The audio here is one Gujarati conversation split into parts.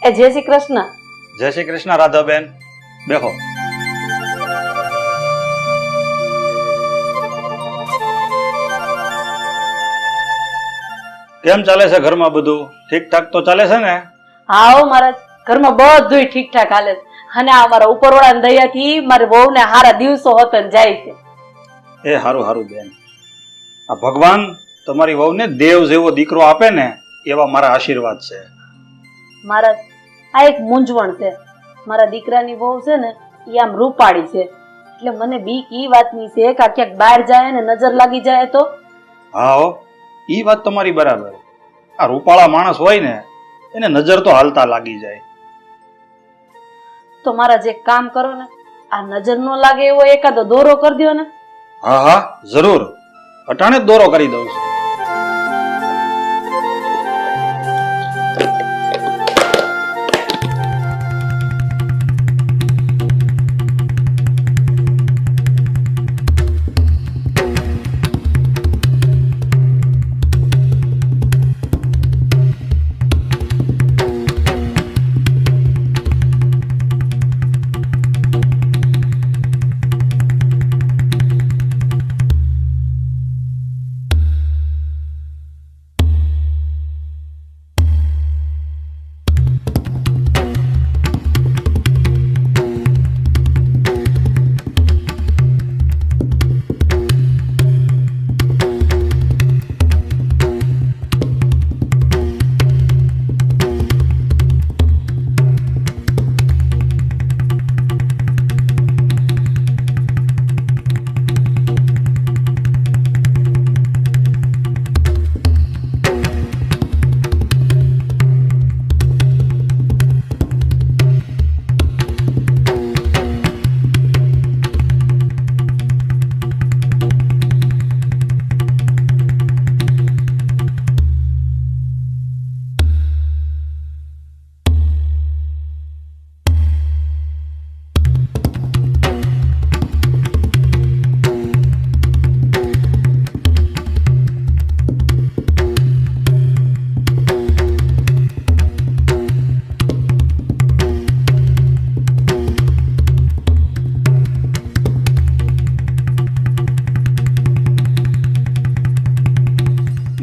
એ જય શ્રી કૃષ્ણ. જય શ્રી કૃષ્ણ રાધાબેન, બેહો. કેમ ચાલે છે ઘરમાં બધું? ઠીક ઠાક તો ચાલે છે ને? હા હો મહારાજ, ઘરમાં બધું ઠીક ઠાક હાલે છે. અને આ મારા ઉપરવાળાની દયાથી મારી વહુને હારા દિવસો હોતન જાય છે. એ હારું હારું બેન. આ ભગવાન તમારી વહુને દેવ જેવો દીકરો આપે ને એવા મારા આશીર્વાદ છે. મહારાજ, આ એક મૂંઝવણ છે. મારા દીકરાની વહુ છે ને એ આમ રૂપાળી છે, એટલે મને બીક ઈ વાતની છે કે આ ક્યાંક બહાર જાય ને નજર લાગી જાય તો. હા હો, ઈ વાત તમારી બરાબર. આ રૂપાળા માણસ હોય ને એને નજર તો હાલતા લાગી જાય. તો મારા જે કામ કરો ને, આ નજર નો લાગે એવો એકાદો દોરો કરી દો ને. હા હા જરૂર, અટાણે જ દોરો કરી દઉં છું.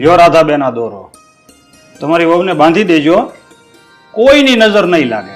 લ્યો રાધાબેન, આ દોરો તમારી વહુને બાંધી દેજો, કોઈની નજર નહીં લાગે.